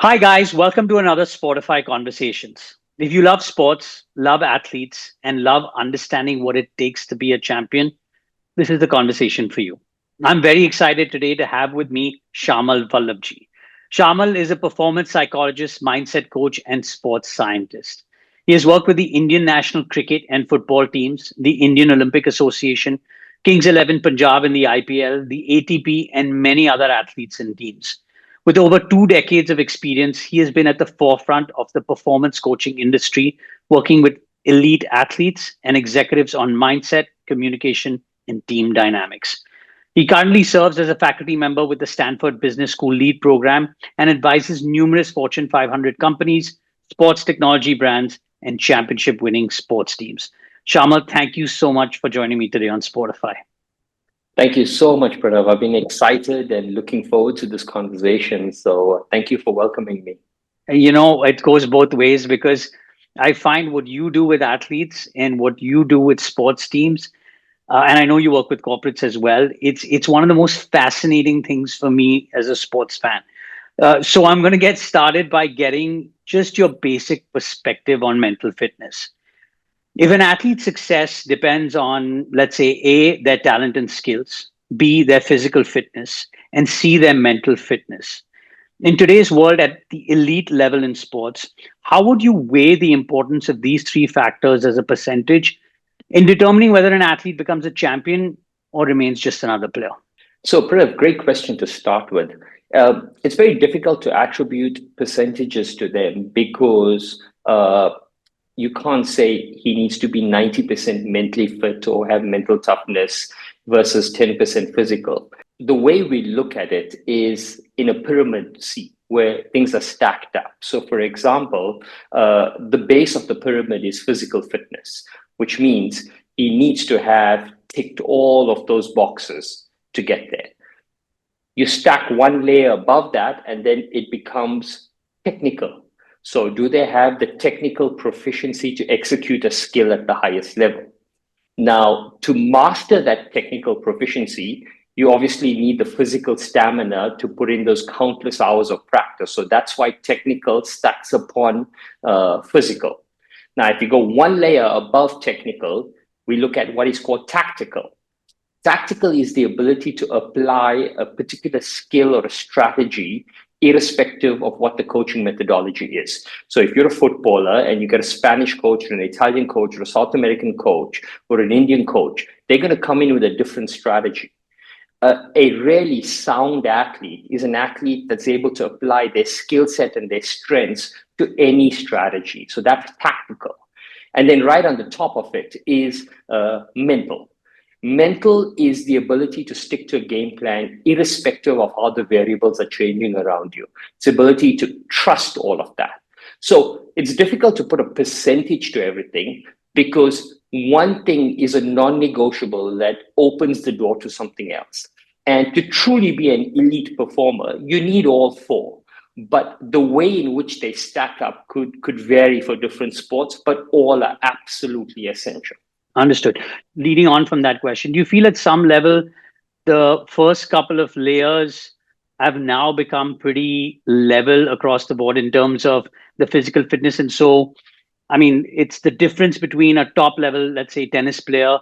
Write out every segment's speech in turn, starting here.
Hi, guys. Welcome to another Spotify Conversations. If you love sports, love athletes, and love understanding what it takes to be a champion, this is the conversation for you. I'm very excited today to have with me Shamal Vallabhjee. Shamal is a performance psychologist, mindset coach, and sports scientist. He has worked with the Indian national cricket and football teams, the Indian Olympic Association, Kings 11 Punjab in the IPL, the ATP, and many other athletes and teams. With over 2 decades of experience, he has been at the forefront of the performance coaching industry, working with elite athletes and executives on mindset, communication, and team dynamics. He currently serves as a faculty member with the Stanford Business School Lead Program and advises numerous Fortune 500 companies, sports technology brands, and championship winning sports teams. Shamal, thank you so much for joining me today on Spotify. Thank you so much, Pranav. I've been excited and looking forward to this conversation. So thank you for welcoming me. It goes both ways because I find what you do with athletes and what you do with sports teams, and I know you work with corporates as well. It's one of the most fascinating things for me as a sports fan. So I'm going to get started by getting just your basic perspective on mental fitness. If an athlete's success depends on, let's say, A, their talent and skills, B, their physical fitness, and C, their mental fitness. In today's world, at the elite level in sports, how would you weigh the importance of these three factors as a percentage in determining whether an athlete becomes a champion or remains just another player? So, Pranav, great question to start with. It's very difficult to attribute percentages to them because you can't say he needs to be 90% mentally fit or have mental toughness versus 10% physical. The way we look at it is in a pyramid C where things are stacked up. So, for example, the base of the pyramid is physical fitness, which means he needs to have ticked all of those boxes to get there. You stack one layer above that, and then it becomes technical. So do they have the technical proficiency to execute a skill at the highest level? Now, to master that technical proficiency, you obviously need the physical stamina to put in those countless hours of practice. So that's why technical stacks upon physical. Now, if you go one layer above technical, we look at what is called tactical. Tactical is the ability to apply a particular skill or a strategy irrespective of what the coaching methodology is. So if you're a footballer and you get a Spanish coach or an Italian coach or a South American coach or an Indian coach, they're going to come in with a different strategy. A really sound athlete is an athlete that's able to apply their skill set and their strengths to any strategy. So that's tactical. And then right on the top of it is mental. Mental is the ability to stick to a game plan irrespective of how the variables are changing around you. It's the ability to trust all of that. So it's difficult to put a percentage to everything because one thing is a non-negotiable that opens the door to something else. And to truly be an elite performer, you need all four. But the way in which they stack up could vary for different sports, but all are absolutely essential. Understood. Leading on from that question, do you feel at some level the first couple of layers have now become pretty level across the board in terms of the physical fitness? And so, I mean, it's the difference between a top level, let's say, tennis player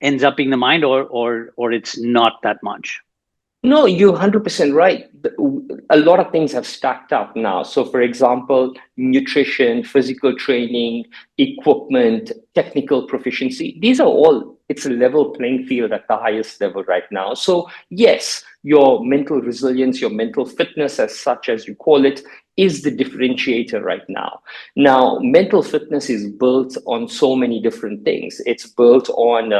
ends up being the mind, or it's not that much. No, you're 100% right. A lot of things have stacked up now. So, for example, nutrition, physical training, equipment, technical proficiency, these are all, it's a level playing field at the highest level right now. So, yes, your mental resilience, your mental fitness, as such as you call it, is the differentiator right now. Now, mental fitness is built on so many different things. It's built on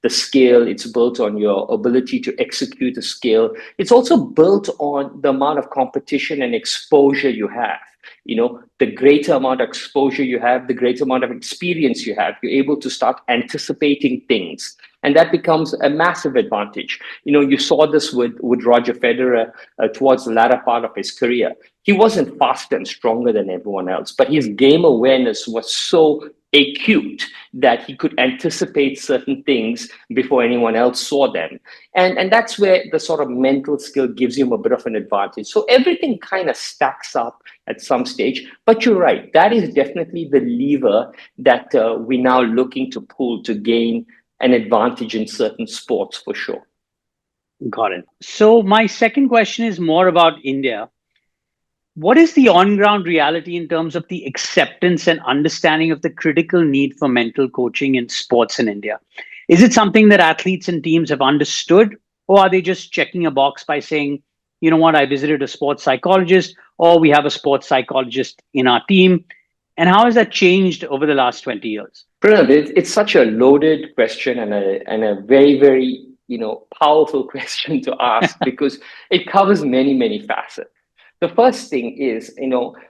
the skill, it's built on your ability to execute a skill. It's also built on the amount of competition and exposure you have. You know, the greater amount of exposure you have, the greater amount of experience you have, you're able to start anticipating things. And that becomes a massive advantage. You know, you saw this with Roger Federer towards the latter part of his career. He wasn't faster and stronger than everyone else, but his game awareness was so acute that he could anticipate certain things before anyone else saw them. And that's where the sort of mental skill gives him a bit of an advantage. So everything kind of stacks up at some stage. But you're right, that is definitely the lever that we're now looking to pull to gain an advantage in certain sports for sure. Got it. So my second question is more about India. What is the on ground reality in terms of the acceptance and understanding of the critical need for mental coaching in sports in India? Is it something that athletes and teams have understood, or are they just checking a box by saying, you know what, I visited a sports psychologist, or we have a sports psychologist in our team? And how has that changed over the last 20 years? Pranav, it's such a loaded question and a very, very powerful question to ask because it covers many, many facets. The first thing is,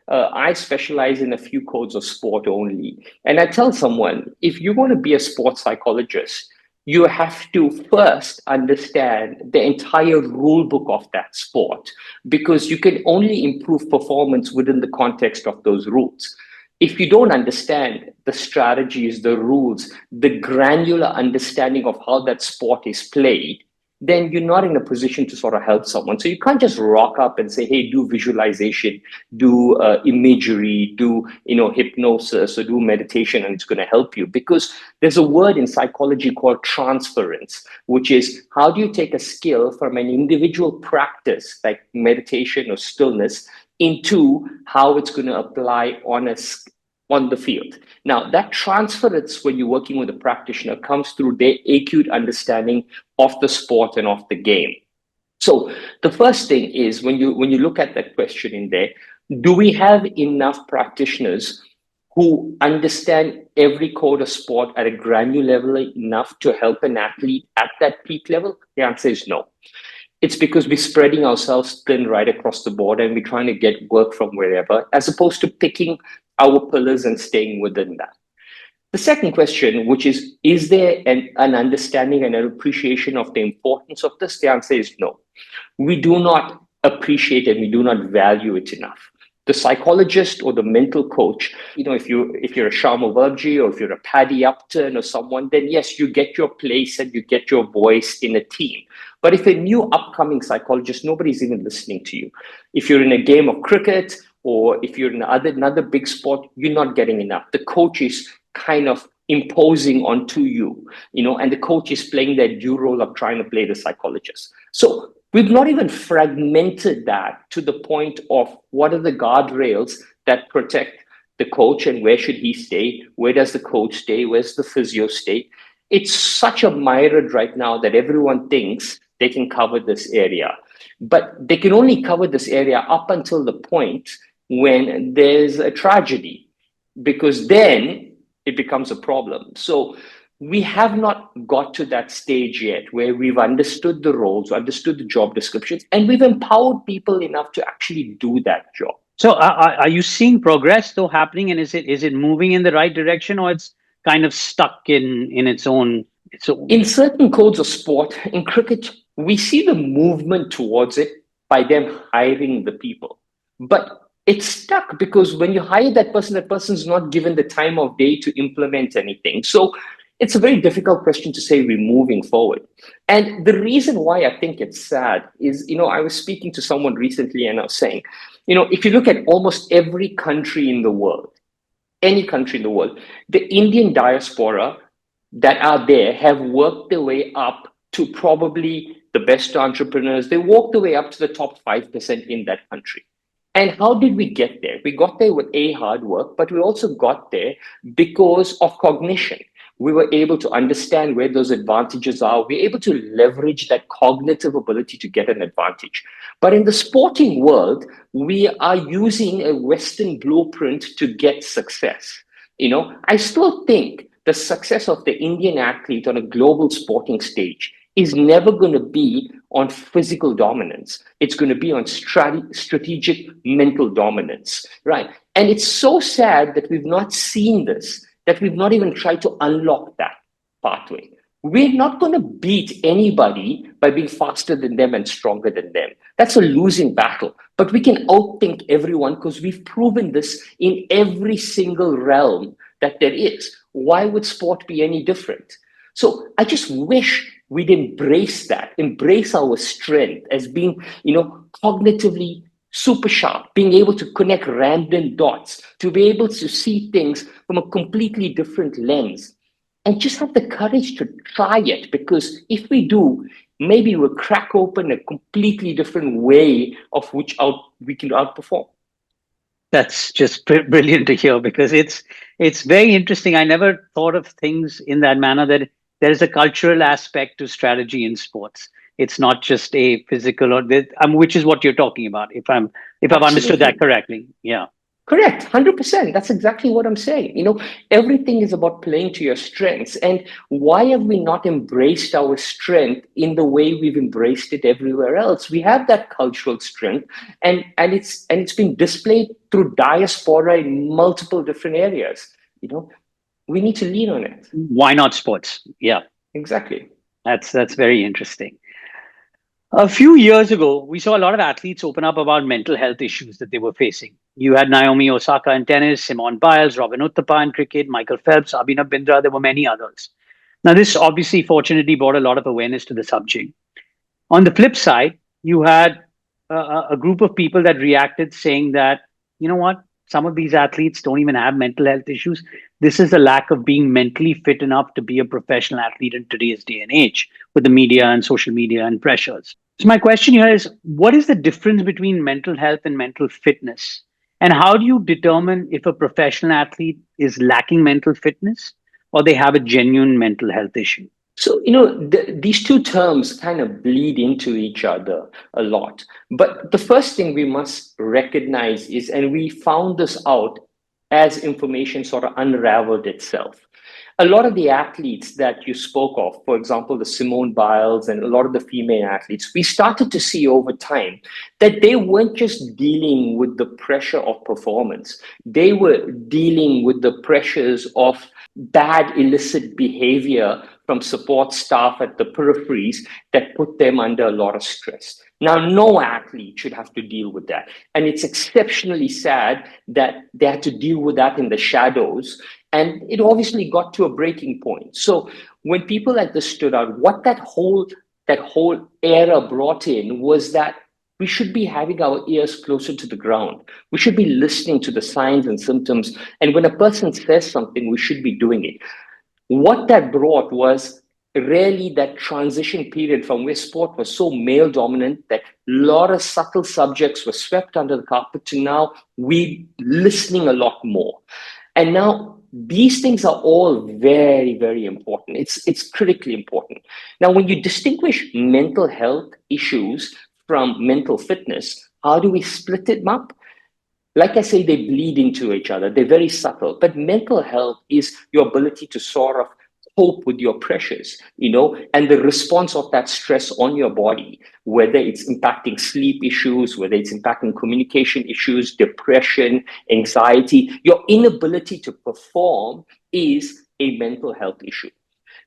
I specialize in a few codes of sport only. And I tell someone, if you want to be a sports psychologist, you have to first understand the entire rule book of that sport because you can only improve performance within the context of those rules. If you don't understand the strategies, the rules, the granular understanding of how that sport is played, then you're not in a position to sort of help someone. So you can't just rock up and say, hey, do visualization, do imagery, do hypnosis or do meditation, and it's going to help you. Because there's a word in psychology called transference, which is how do you take a skill from an individual practice like meditation or stillness into how it's going to apply on the field. Now, that transference when you're working with a practitioner comes through their acute understanding of the sport and of the game. So the first thing is when you look at that question in there, do we have enough practitioners who understand every code of sport at a granular level enough to help an athlete at that peak level? The answer is no. It's because we're spreading ourselves thin right across the board and we're trying to get work from wherever, as opposed to picking our pillars and staying within that. The second question, which is there an understanding and an appreciation of the importance of this? The answer is no. We do not appreciate and we do not value it enough. The psychologist or the mental coach, if you're a Shayamal Vallabhjee or if you're a Paddy Upton or someone, then yes, you get your place and you get your voice in a team. But if a new upcoming psychologist, nobody's even listening to you. If you're in a game of cricket or if you're in another big sport, you're not getting enough. The coach is kind of imposing onto you, and the coach is playing that due role of trying to play the psychologist. So we've not even fragmented that to the point of what are the guardrails that protect the coach and where should he stay? Where does the coach stay? Where's the physio stay? It's such a myriad right now that everyone thinks they can cover this area. But they can only cover this area up until the point when there's a tragedy, because then it becomes a problem. So we have not got to that stage yet where we've understood the roles, understood the job descriptions, and we've empowered people enough to actually do that job. So are you seeing progress though happening, and is it moving in the right direction, or it's kind of stuck in its own? In certain codes of sport, in cricket, we see the movement towards it by them hiring the people. But it's stuck because when you hire that person's not given the time of day to implement anything. So it's a very difficult question to say we're moving forward. And the reason why I think it's sad is, I was speaking to someone recently and I was saying, if you look at almost every country in the world, any country in the world, the Indian diaspora that are there have worked their way up to probably the best entrepreneurs. They walked their way up to the top 5% in that country. And how did we get there? We got there with hard work, but we also got there because of cognition. We were able to understand where those advantages are. We're able to leverage that cognitive ability to get an advantage. But in the sporting world, we are using a Western blueprint to get success. I still think the success of the Indian athlete on a global sporting stage is never going to be on physical dominance. It's going to be on strategic mental dominance, right? And it's so sad that we've not seen this, that we've not even tried to unlock that pathway. We're not going to beat anybody by being faster than them and stronger than them. That's a losing battle. But we can outthink everyone because we've proven this in every single realm that there is. Why would sport be any different? So I just wish we'd embrace that, embrace our strength as being, cognitively super sharp, being able to connect random dots, to be able to see things from a completely different lens, and just have the courage to try it. Because if we do, maybe we'll crack open a completely different way of which we can outperform. That's just brilliant to hear, because it's very interesting. I never thought of things in that manner, that there is a cultural aspect to strategy in sports. It's not just a physical which is what you're talking about. If I've understood that Absolutely. correctly, yeah. Correct, 100%. That's exactly what I'm saying. Everything is about playing to your strengths. And why have we not embraced our strength in the way we've embraced it everywhere else? We have that cultural strength, and it's been displayed through diaspora in multiple different areas. We need to lean on it. Why not sports? Yeah, Exactly. that's very interesting. A few years ago, we saw a lot of athletes open up about mental health issues that they were facing. You had Naomi Osaka in tennis, Simone Biles, Robin Uthappa in cricket, Michael Phelps, Abhinav Bindra. There were many others. Now, this obviously, fortunately, brought a lot of awareness to the subject. On the flip side, you had a group of people that reacted saying that, you know what, some of these athletes don't even have mental health issues. This is a lack of being mentally fit enough to be a professional athlete in today's day and age with the media and social media and pressures. So, my question here is, what is the difference between mental health and mental fitness? And how do you determine if a professional athlete is lacking mental fitness or they have a genuine mental health issue? So, these two terms kind of bleed into each other a lot. But the first thing we must recognize is, and we found this out as information sort of unraveled itself. A lot of the athletes that you spoke of, for example, the Simone Biles and a lot of the female athletes, we started to see over time that they weren't just dealing with the pressure of performance. They were dealing with the pressures of bad illicit behavior from support staff at the peripheries that put them under a lot of stress. Now, no athlete should have to deal with that. And it's exceptionally sad that they had to deal with that in the shadows. And it obviously got to a breaking point. So when people like this stood out, what that whole era brought in was that we should be having our ears closer to the ground. We should be listening to the signs and symptoms. And when a person says something, we should be doing it. What that brought was really that transition period from where sport was so male dominant that a lot of subtle subjects were swept under the carpet to now we listening a lot more. And now these things are all very, very important. It's critically important. Now, when you distinguish mental health issues from mental fitness, how do we split it up? Like I say, they bleed into each other. They're very subtle. But mental health is your ability to sort of cope with your pressures, and the response of that stress on your body, whether it's impacting sleep issues, whether it's impacting communication issues, depression, anxiety. Your inability to perform is a mental health issue.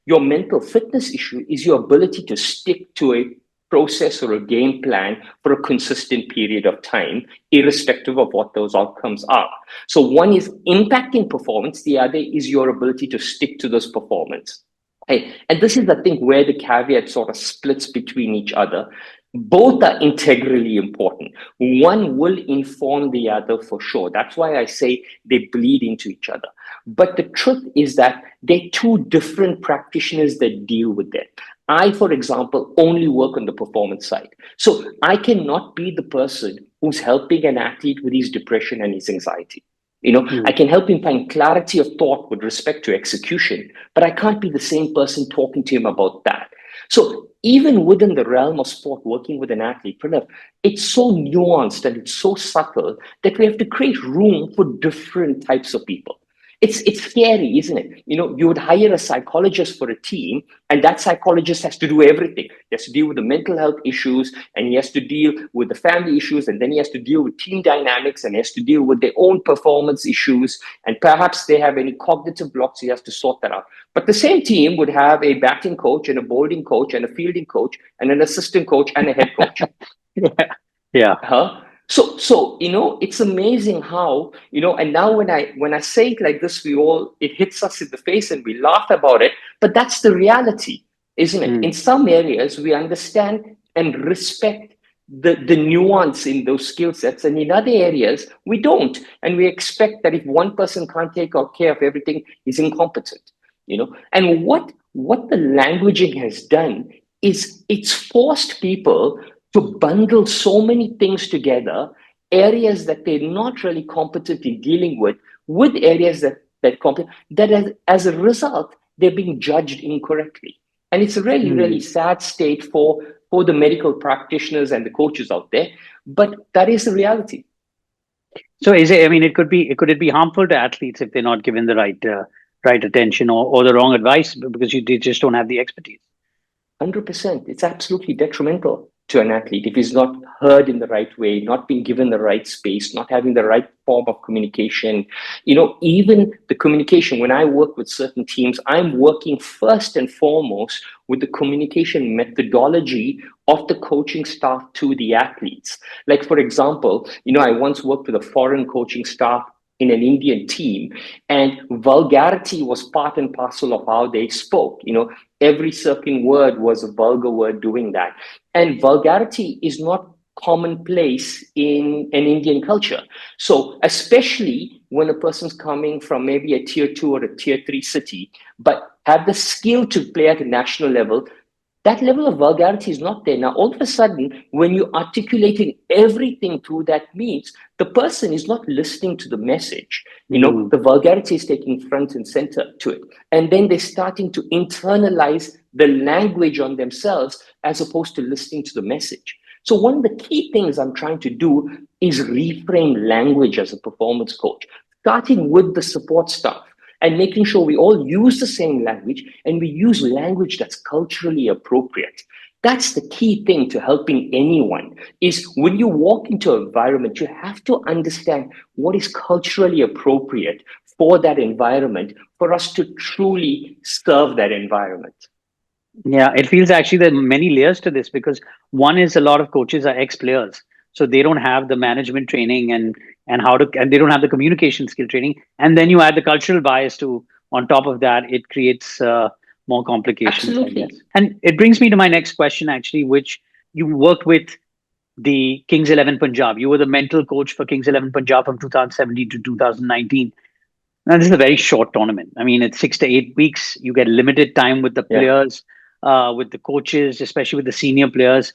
Your mental fitness issue is your ability to stick to a process or a game plan for a consistent period of time, irrespective of what those outcomes are. So one is impacting performance, the other is your ability to stick to those performance. Okay. And this is, I think, where the caveat sort of splits between each other. Both are integrally important. One will inform the other for sure. That's why I say they bleed into each other. But the truth is that they're two different practitioners that deal with it. I, for example, only work on the performance side. So I cannot be the person who's helping an athlete with his depression and his anxiety. I can help him find clarity of thought with respect to execution, but I can't be the same person talking to him about that. So even within the realm of sport, working with an athlete, Pranav, it's so nuanced and it's so subtle that we have to create room for different types of people. it's scary, isn't it? You would hire a psychologist for a team, and that psychologist has to do everything. He has to deal with the mental health issues, and he has to deal with the family issues, and then he has to deal with team dynamics, and he has to deal with their own performance issues, and perhaps they have any cognitive blocks. He has to sort that out. But the same team would have a batting coach and a bowling coach and a fielding coach and an assistant coach and a head coach. Yeah. Huh? So it's amazing how, and now when I say it like this, it hits us in the face and we laugh about it, but that's the reality, isn't it? In Mm. some areas we understand and respect the nuance in those skill sets, and in other areas we don't, and we expect that if one person can't take care of everything, he's incompetent. And what the languaging has done is it's forced people to bundle so many things together, areas that they're not really competent in dealing with areas that as a result, they're being judged incorrectly. And it's a really, really Mm. sad state for the medical practitioners and the coaches out there, but that is the reality. So is it? I mean, could it be harmful to athletes if they're not given the right attention, or the wrong advice because they just don't have the expertise? 100%. It's absolutely detrimental to an athlete if he's not heard in the right way, not being given the right space, not having the right form of communication. Even the communication, when I work with certain teams, I'm working first and foremost with the communication methodology of the coaching staff to the athletes. Like, for example, I once worked with a foreign coaching staff in an Indian team, and vulgarity was part and parcel of how they spoke. Every certain word was a vulgar word doing that. And vulgarity is not commonplace in an Indian culture. So, especially when a person's coming from maybe a tier two or a tier three city, but have the skill to play at a national level, that level of vulgarity is not there. Now, all of a sudden, when you're articulating everything through that means, the person is not listening to the message. Mm. The vulgarity is taking front and center to it. And then they're starting to internalize the language on themselves as opposed to listening to the message. So one of the key things I'm trying to do is reframe language as a performance coach, starting with the support staff and making sure we all use the same language and we use language that's culturally appropriate. That's the key thing to helping anyone, is when you walk into an environment, you have to understand what is culturally appropriate for that environment for us to truly serve that environment. Yeah, it feels actually there are many layers to this because one is a lot of coaches are ex-players, so they don't have the management training and they don't have the communication skill training, and then you add the cultural bias to on top of that, it creates more complications, I guess. Absolutely. And it brings me to my next question, actually, which you worked with the Kings 11 Punjab. You were the mental coach for Kings 11 Punjab from 2017 to 2019. Now, this is a very short tournament. I mean, it's 6 to 8 weeks. You get limited time with the Yeah. players, with the coaches, especially with the senior players.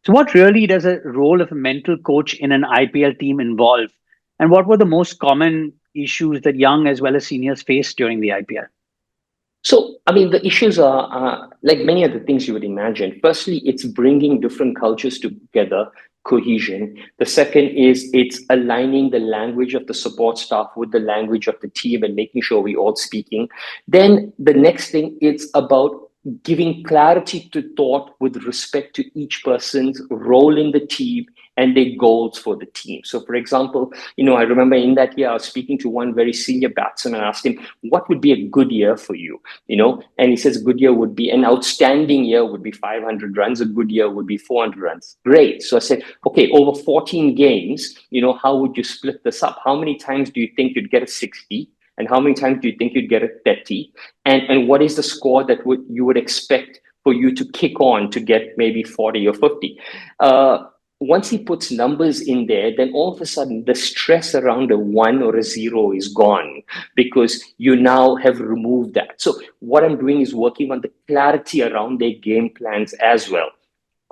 So, what really does a role of a mental coach in an IPL team involve? And what were the most common issues that young as well as seniors faced during the IPL? So, I mean, the issues are like many of the things you would imagine. Firstly, it's bringing different cultures together, cohesion. The second is it's aligning the language of the support staff with the language of the team and making sure we're all speaking. Then the next thing, it's about giving clarity to thought with respect to each person's role in the team and their goals for the team. So, for example, I remember in that year, I was speaking to one very senior batsman and asked him, what would be a good year for you? And he says, good year would be an outstanding year would be 500 runs. A good year would be 400 runs. Great. So I said, okay, over 14 games, how would you split this up? How many times do you think you'd get a 60? And how many times do you think you'd get a 30? And what is the score that you would expect for you to kick on to get maybe 40 or 50? Once he puts numbers in there, then all of a sudden the stress around a 1 or a 0 is gone because you now have removed that. So what I'm doing is working on the clarity around their game plans as well.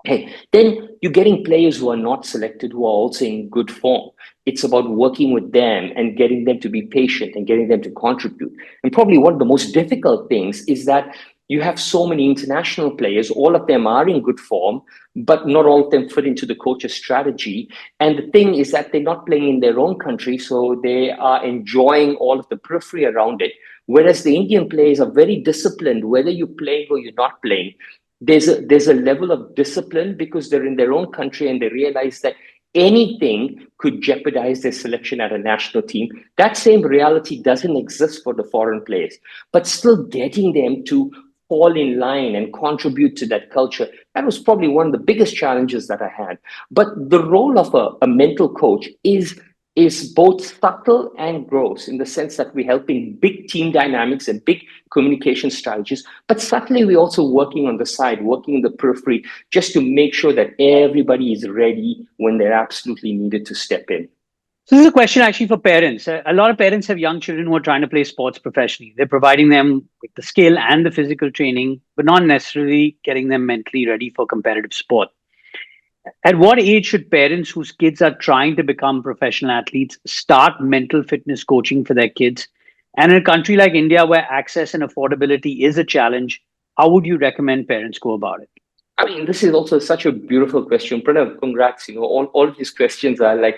Hey, then you're getting players who are not selected, who are also in good form. It's about working with them and getting them to be patient and getting them to contribute. And probably one of the most difficult things is that you have so many international players. All of them are in good form, but not all of them fit into the coach's strategy. And the thing is that they're not playing in their own country, so they are enjoying all of the periphery around it. Whereas the Indian players are very disciplined, whether you're playing or you're not playing. There's a level of discipline because they're in their own country and they realize that anything could jeopardize their selection at a national team. That same reality doesn't exist for the foreign players, but still getting them to fall in line and contribute to that culture. That was probably one of the biggest challenges that I had. But the role of a mental coach is both subtle and gross in the sense that we're helping big team dynamics and big communication strategies, but subtly we're also working on the side, working in the periphery, just to make sure that everybody is ready when they're absolutely needed to step in. So this is a question actually for parents. A lot of parents have young children who are trying to play sports professionally. They're providing them with the skill and the physical training, but not necessarily getting them mentally ready for competitive sport. At what age should parents whose kids are trying to become professional athletes start mental fitness coaching for their kids? And in a country like India, where access and affordability is a challenge, how would you recommend parents go about it? I mean, this is also such a beautiful question. Pranav, congrats. All of these questions are like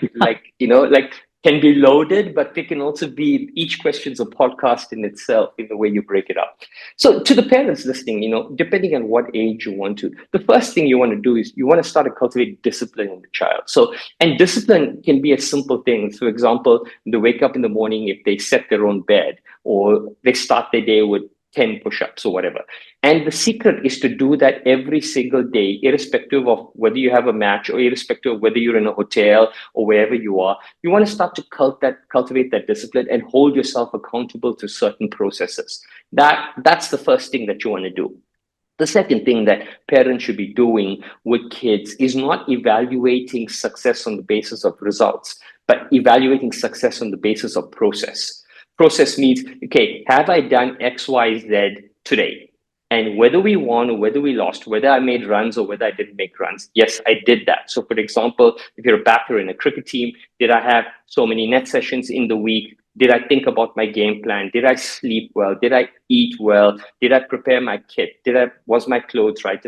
can be loaded, but they can also be, each question's a podcast in itself in the way you break it up. So to the parents listening, depending on what age you want to, the first thing you want to do is you want to start to cultivate discipline in the child. So, and discipline can be a simple thing. For example, they wake up in the morning, if they set their own bed or they start their day with 10 push-ups or whatever. And the secret is to do that every single day, irrespective of whether you have a match or irrespective of whether you're in a hotel or wherever you are. You want to start to cultivate that discipline and hold yourself accountable to certain processes. That's the first thing that you want to do. The second thing that parents should be doing with kids is not evaluating success on the basis of results, but evaluating success on the basis of process. Process means, okay, have I done X, Y, Z today? And whether we won or whether we lost, whether I made runs or whether I didn't make runs, yes, I did that. So, for example, if you're a batter in a cricket team, did I have so many net sessions in the week? Did I think about my game plan? Did I sleep well? Did I eat well? Did I prepare my kit? Was my clothes right?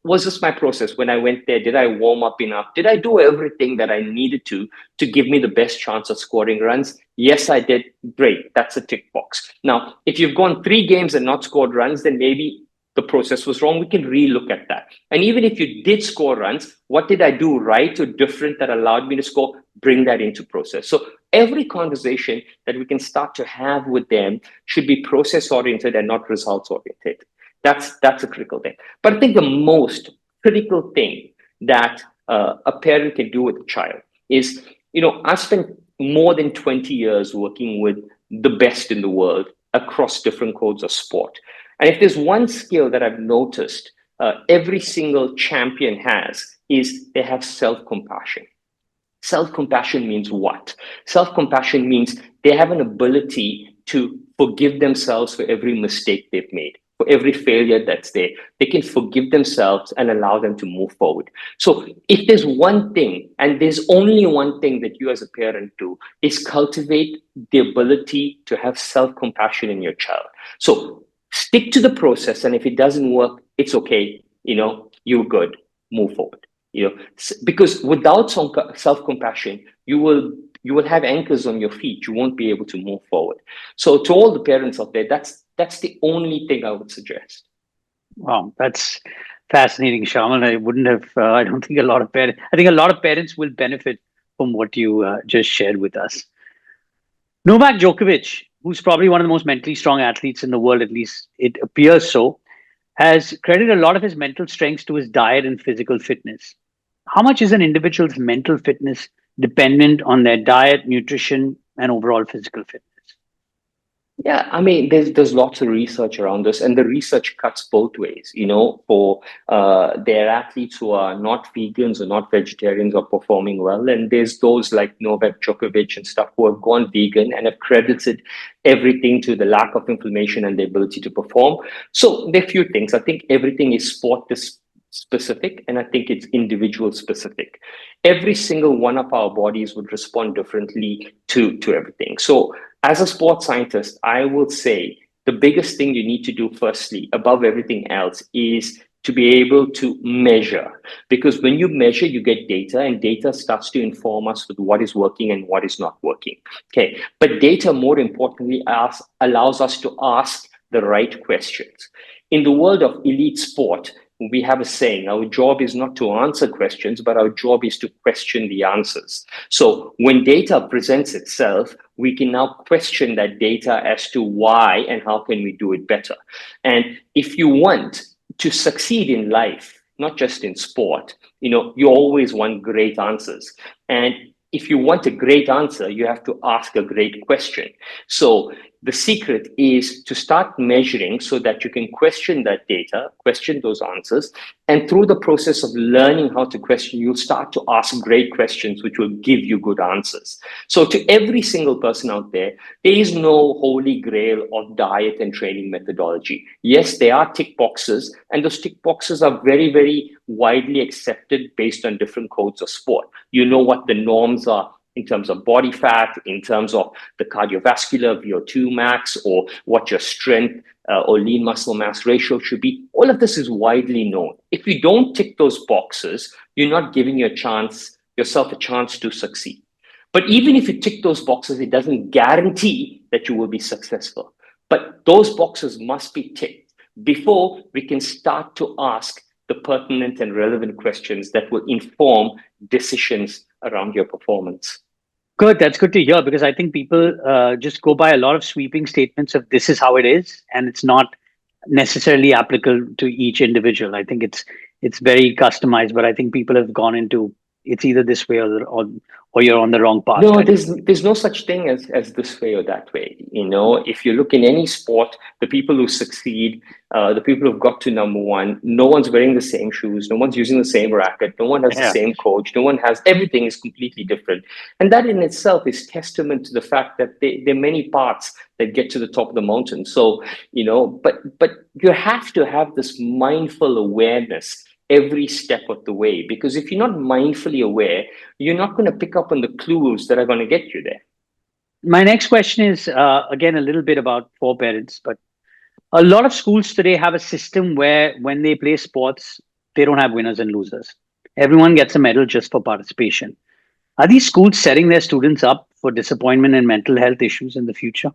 Was this my process when I went there? Did I warm up enough? Did I do everything that I needed to give me the best chance of scoring runs? Yes, I did. Great. That's a tick box. Now, if you've gone 3 games and not scored runs, then maybe the process was wrong. We can relook at that. And even if you did score runs, what did I do right or different that allowed me to score? Bring that into process. So every conversation that we can start to have with them should be process oriented and not results oriented. That's a critical thing. But I think the most critical thing that a parent can do with a child is, I spent more than 20 years working with the best in the world across different codes of sport. And if there's one skill that I've noticed every single champion has, is they have self-compassion. Self-compassion means what? Self-compassion means they have an ability to forgive themselves for every mistake they've made, for every failure that's there. They can forgive themselves and allow them to move forward. So if there's one thing, and there's only one thing that you as a parent do, is cultivate the ability to have self-compassion in your child. So stick to the process, and if it doesn't work, it's okay. You're good. Move forward. Because without some self-compassion, you will have anchors on your feet. You won't be able to move forward. So to all the parents out there, that's the only thing I would suggest. Wow, that's fascinating, Shaman. I wouldn't have. I don't think a lot of parents. I think a lot of parents will benefit from what you just shared with us. Novak Djokovic, who's probably one of the most mentally strong athletes in the world, at least it appears so, has credited a lot of his mental strengths to his diet and physical fitness. How much is an individual's mental fitness dependent on their diet, nutrition, and overall physical fitness? Yeah, I mean, there's lots of research around this, and the research cuts both ways. For their athletes who are not vegans or not vegetarians are performing well, and there's those like Novak Djokovic and stuff who have gone vegan and have credited everything to the lack of inflammation and the ability to perform. So there are a few things. I think everything is sport specific, and I think it's individual specific. Every single one of our bodies would respond differently to everything. So as a sports scientist, I will say the biggest thing you need to do firstly, above everything else, is to be able to measure. Because when you measure, you get data, and data starts to inform us with what is working and what is not working. Okay. But data, more importantly, allows us to ask the right questions. In the world of elite sport, we have a saying, our job is not to answer questions, but our job is to question the answers. So when data presents itself, we can now question that data as to why and how can we do it better. And if you want to succeed in life, not just in sport, you always want great answers. And if you want a great answer, you have to ask a great question. So the secret is to start measuring so that you can question that data, question those answers. And through the process of learning how to question, you'll start to ask great questions, which will give you good answers. So to every single person out there, there is no holy grail of diet and training methodology. Yes, there are tick boxes, and those tick boxes are very, very widely accepted based on different codes of sport. You know what the norms are in terms of body fat, in terms of the cardiovascular VO2 max, or what your strength or lean muscle mass ratio should be. All of this is widely known. If you don't tick those boxes, you're not giving yourself a chance to succeed. But even if you tick those boxes, it doesn't guarantee that you will be successful. But those boxes must be ticked before we can start to ask the pertinent and relevant questions that will inform decisions around your performance. Good. That's good to hear, because I think people just go by a lot of sweeping statements of this is how it is, and it's not necessarily applicable to each individual. I think it's very customized, but I think people have gone into it's either this way or you're on the wrong path. No, there's no such thing as this way or that way. If you look in any sport, the people who succeed, the people who've got to number one, no one's wearing the same shoes, no one's using the same racket, no one has the Yeah. same coach, everything is completely different. And that in itself is testament to the fact that there are many paths that get to the top of the mountain. So, but you have to have this mindful awareness every step of the way, because if you're not mindfully aware, you're not going to pick up on the clues that are going to get you there. My next question is again a little bit about for parents, but a lot of schools today have a system where when they play sports, they don't have winners and losers. Everyone gets a medal just for participation. Are these schools setting their students up for disappointment and mental health issues in the future?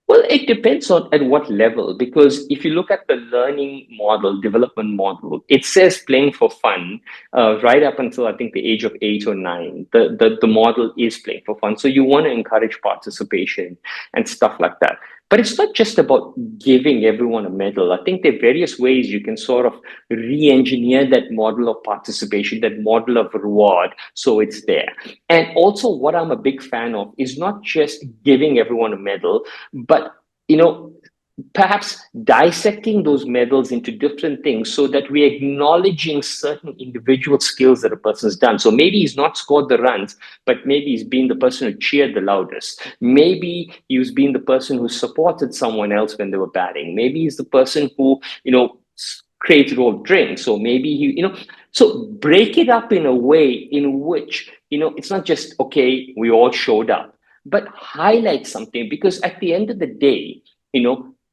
Well, it depends on at what level, because if you look at the learning model, development model, it says playing for fun right up until I think the age of 8 or 9. The model is playing for fun. So you want to encourage participation and stuff like that. But it's not just about giving everyone a medal. I think there are various ways you can sort of re-engineer that model of participation, that model of reward, so it's there. And also what I'm a big fan of is not just giving everyone a medal, but perhaps dissecting those medals into different things so that we're acknowledging certain individual skills that a person's done. So maybe he's not scored the runs, but maybe he's been the person who cheered the loudest. Maybe he's been the person who supported someone else when they were batting. Maybe he's the person who, created all drinks. Or maybe so break it up in a way in which, it's not just, okay, we all showed up, but highlight something, because at the end of the day,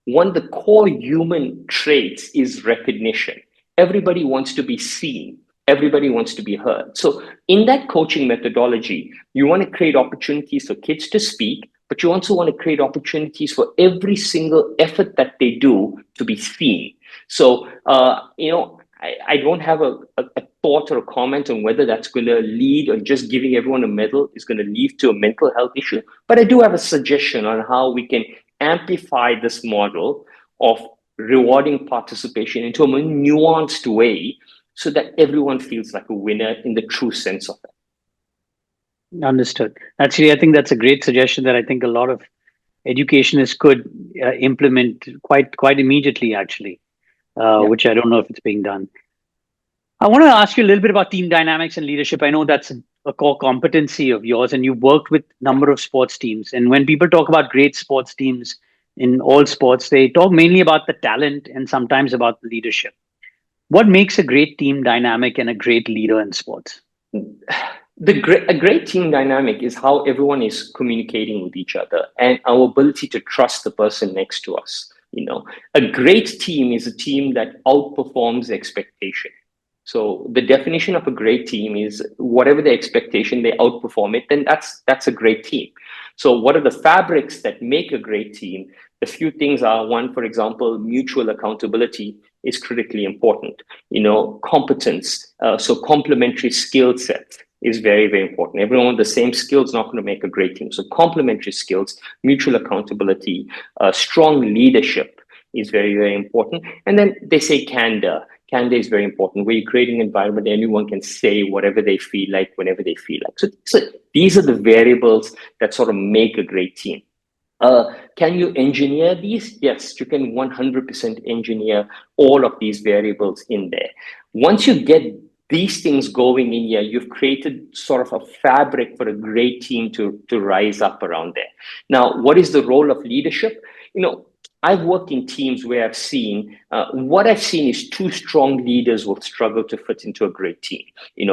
one of the core human traits is recognition. Everybody wants to be seen. Everybody wants to be heard. So in that coaching methodology, you want to create opportunities for kids to speak, but you also want to create opportunities for every single effort that they do to be seen. So, I don't have a thought or a comment on whether that's going to lead, or just giving everyone a medal is going to lead to a mental health issue. But I do have a suggestion on how we can amplify this model of rewarding participation into a more nuanced way so that everyone feels like a winner in the true sense of it. Understood. Actually, I think that's a great suggestion that I think a lot of educationists could implement quite immediately, actually, which I don't know if it's being done. I want to ask you a little bit about team dynamics and leadership. I know that's a core competency of yours, and you've worked with a number of sports teams. And when people talk about great sports teams in all sports, they talk mainly about the talent and sometimes about the leadership. What makes a great team dynamic and a great leader in sports? A great team dynamic is how everyone is communicating with each other and our ability to trust the person next to us. A great team is a team that outperforms expectation. So the definition of a great team is whatever the expectation, they outperform it, then that's a great team. So what are the fabrics that make a great team? The few things are: one, for example, mutual accountability is critically important. Competence, so complementary skill set is very, very important. Everyone with the same skills not going to make a great team. So complementary skills, mutual accountability, strong leadership is very, very important. And then they say candor. Candor is very important, where you're creating an environment anyone can say whatever they feel like, whenever they feel like. So these are the variables that sort of make a great team. Can you engineer these? Yes, you can 100% engineer all of these variables in there. Once you get these things going in here, you've created sort of a fabric for a great team to rise up around there. Now, what is the role of leadership? I've worked in teams where what I've seen is two strong leaders will struggle to fit into a great team.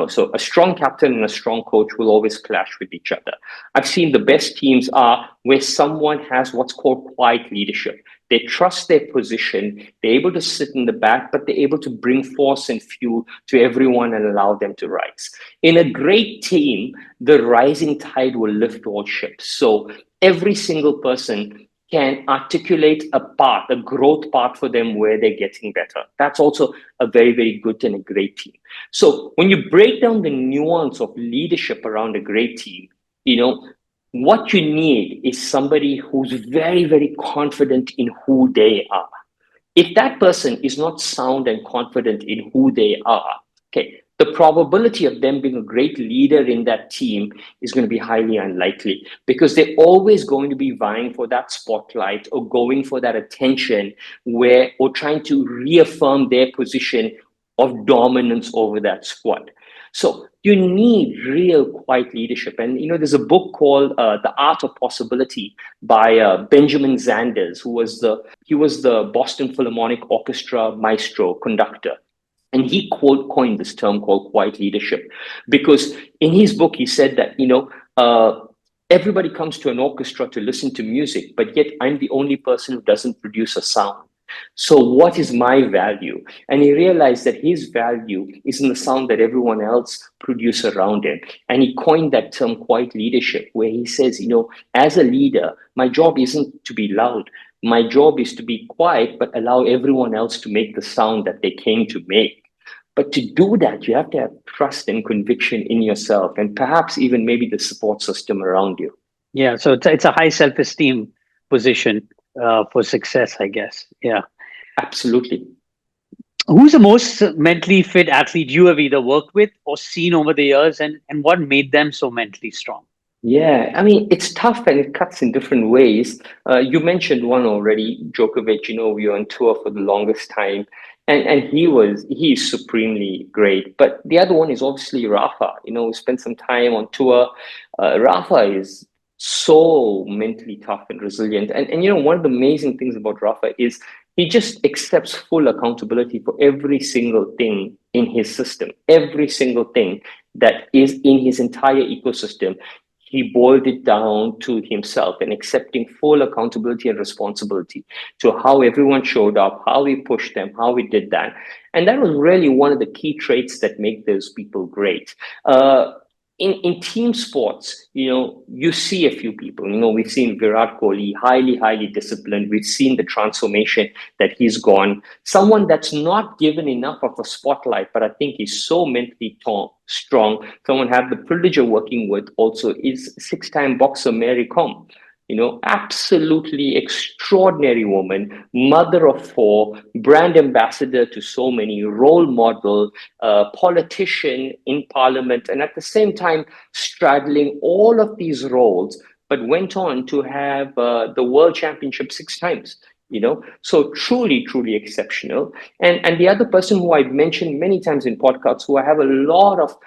So a strong captain and a strong coach will always clash with each other. I've seen the best teams are where someone has what's called quiet leadership. They trust their position, they're able to sit in the back, but they're able to bring force and fuel to everyone and allow them to rise. In a great team, the rising tide will lift all ships. So every single person can articulate a growth path for them where they're getting better. That's also a very, very good and a great team. So when you break down the nuance of leadership around a great team, what you need is somebody who's very, very confident in who they are. If that person is not sound and confident in who they are, okay, the probability of them being a great leader in that team is going to be highly unlikely, because they're always going to be vying for that spotlight or going for that attention or trying to reaffirm their position of dominance over that squad. So you need real quiet leadership. And, there's a book called The Art of Possibility by Benjamin Zanders, he was the Boston Philharmonic Orchestra maestro conductor. And he coined this term called quiet leadership, because in his book, he said that, everybody comes to an orchestra to listen to music, but yet I'm the only person who doesn't produce a sound. So what is my value? And he realized that his value is in the sound that everyone else produce around him. And he coined that term quiet leadership, where he says, as a leader, my job isn't to be loud. My job is to be quiet, but allow everyone else to make the sound that they came to make. But to do that, you have to have trust and conviction in yourself, and perhaps even maybe the support system around you. Yeah, so it's a high self-esteem position for success, I guess. Yeah. Absolutely. Who's the most mentally fit athlete you have either worked with or seen over the years, and what made them so mentally strong? Yeah, I mean, it's tough and it cuts in different ways. You mentioned one already, Djokovic. We were on tour for the longest time, and he's supremely great. But the other one is obviously Rafa. We spent some time on tour. Rafa is so mentally tough and resilient, and one of the amazing things about Rafa is he just accepts full accountability for every single thing in his system, every single thing that is in his entire ecosystem. He boiled it down to himself and accepting full accountability and responsibility to how everyone showed up, how we pushed them, how we did that. And that was really one of the key traits that make those people great. In team sports, you see a few people. We've seen Virat Kohli, highly, highly disciplined. We've seen the transformation that he's gone. Someone that's not given enough of a spotlight, but I think he's so mentally strong. Someone I have the privilege of working with also is six-time boxer Mary Kom. Absolutely extraordinary woman, mother of four, brand ambassador to so many, role model, politician in parliament, and at the same time straddling all of these roles, but went on to have the world championship 6 times. So truly, truly exceptional. And the other person who I've mentioned many times in podcasts, who I have a lot of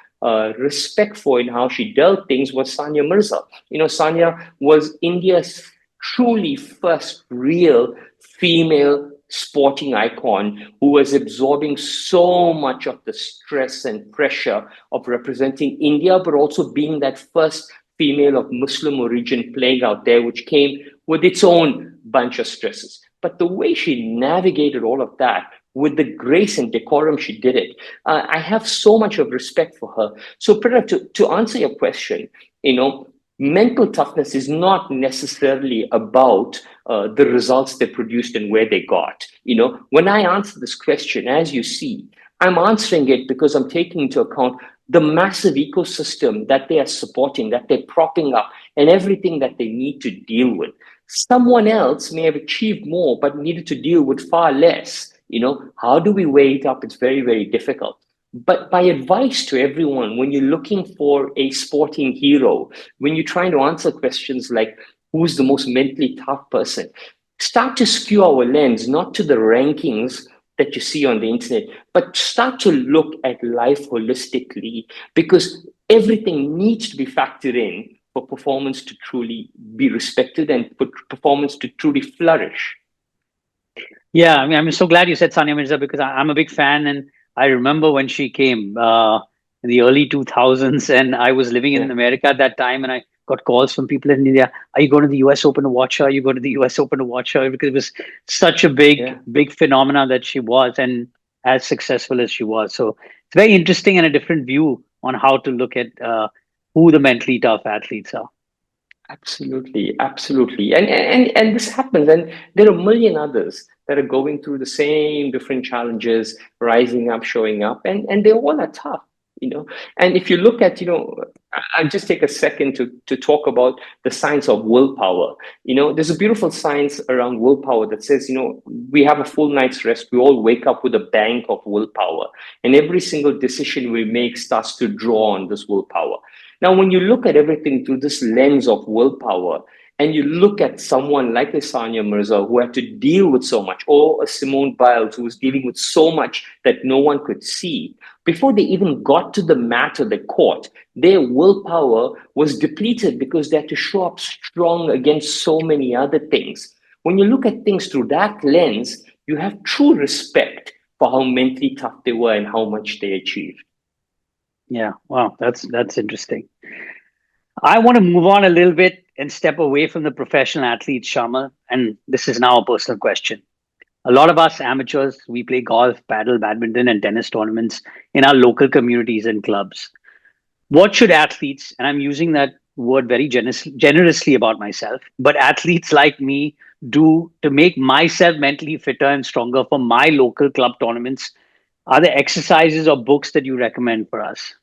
respect for in how she dealt things, was Sania Mirza. Sania was India's truly first real female sporting icon who was absorbing so much of the stress and pressure of representing India, but also being that first female of Muslim origin playing out there, which came with its own bunch of stresses. But the way she navigated all of that with the grace and decorum she did it, I have so much of respect for her. So, Pranav, to answer your question, mental toughness is not necessarily about the results they produced and where they got. When I answer this question, as you see, I'm answering it because I'm taking into account the massive ecosystem that they are supporting, that they're propping up, and everything that they need to deal with. Someone else may have achieved more, but needed to deal with far less. How do we weigh it up? It's very, very difficult. But my advice to everyone, when you're looking for a sporting hero, when you're trying to answer questions like who's the most mentally tough person, start to skew our lens, not to the rankings that you see on the internet, but start to look at life holistically, because everything needs to be factored in for performance to truly be respected and for performance to truly flourish. Yeah, I mean, I'm so glad you said Sania Mirza because I'm a big fan, and I remember when she came in the early 2000s, and I was living in Yeah, America at that time, and I got calls from people in India. Are you going to the U.S. Open to watch her? Are you going to the U.S. Open to watch her? Because it was such a big, yeah. big phenomena that she was, and as successful as she was. So it's very interesting and a different view on how to look at who the mentally tough athletes are. Absolutely, absolutely. And this happens, and there are a million others that are going through the same different challenges, rising up, showing up, and they all are tough. And if you look at, I'll just take a second to talk about the science of willpower. There's a beautiful science around willpower that says, we have a full night's rest, we all wake up with a bank of willpower, and every single decision we make starts to draw on this willpower. Now, when you look at everything through this lens of willpower, and you look at someone like a Sania Mirza who had to deal with so much, or a Simone Biles who was dealing with so much that no one could see, before they even got to the mat or the court, their willpower was depleted because they had to show up strong against so many other things. When you look at things through that lens, you have true respect for how mentally tough they were and how much they achieved. Yeah, wow, that's interesting. I want to move on a little bit and step away from the professional athletes, Shama. And this is now a personal question. A lot of us amateurs, we play golf, paddle, badminton, and tennis tournaments in our local communities and clubs. What should athletes, and I'm using that word very generously about myself, but athletes like me do to make myself mentally fitter and stronger for my local club tournaments? Are there exercises or books that you recommend for us?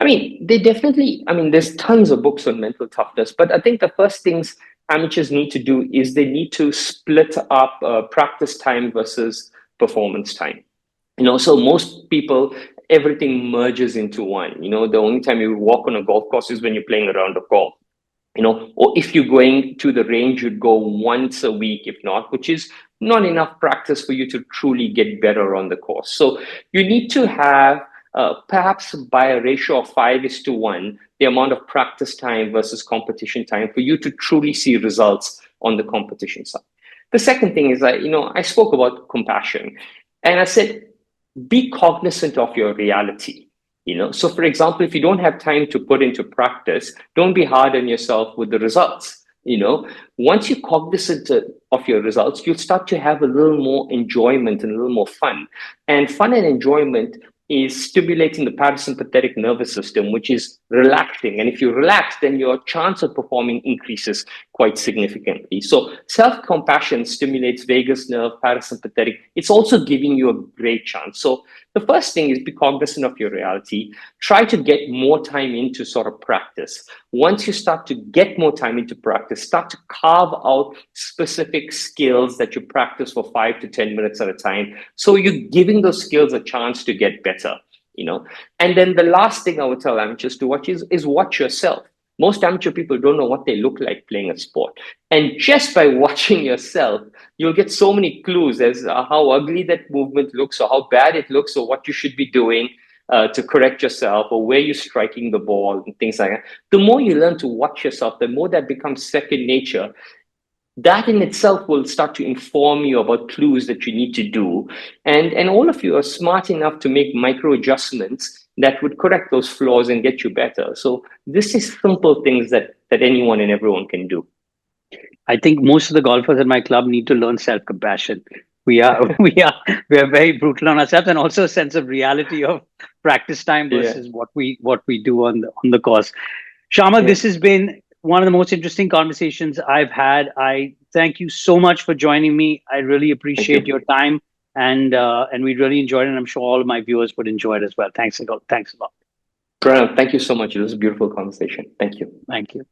There's tons of books on mental toughness, but I think the first things amateurs need to do is they need to split up practice time versus performance time. So most people, everything merges into one. The only time you walk on a golf course is when you're playing a round of golf. Or if you're going to the range, you'd go once a week, if not, which is not enough practice for you to truly get better on the course. So you need to have perhaps by a ratio of 5:1, the amount of practice time versus competition time for you to truly see results on the competition side. The second thing is that, I spoke about compassion, and I said, be cognizant of your reality. So for example, if you don't have time to put into practice, don't be hard on yourself with the results. Once you're cognizant of your results, you'll start to have a little more enjoyment and a little more fun. And fun and enjoyment is stimulating the parasympathetic nervous system, which is relaxing. And if you relax, then your chance of performing increases quite significantly. So self-compassion stimulates vagus nerve, parasympathetic. It's also giving you a great chance. So the first thing is be cognizant of your reality. Try to get more time into sort of practice. Once you start to get more time into practice, start to carve out specific skills that you practice for 5 to 10 minutes at a time. So you're giving those skills a chance to get better. And then the last thing I would tell amateurs to watch is watch yourself. Most amateur people don't know what they look like playing a sport. And just by watching yourself, you'll get so many clues as how ugly that movement looks, or how bad it looks, or what you should be doing to correct yourself, or where you're striking the ball and things like that. The more you learn to watch yourself, the more that becomes second nature. that in itself will start to inform you about clues that you need to do. And all of you are smart enough to make micro adjustments that would correct those flaws and get you better. So this is simple things that anyone and everyone can do. I think most of the golfers at my club need to learn self-compassion. We are we are very brutal on ourselves, and also a sense of reality of practice time Yeah, versus what we do on the course. Shama, yeah. this has been one of the most interesting conversations I've had. I thank you so much for joining me. I really Thank appreciate your you. time, and we really enjoyed it. And I'm sure all of my viewers would enjoy it as well. Thanks a lot. Thanks a lot. Pranav, thank you so much. It was a beautiful conversation. Thank you. Thank you.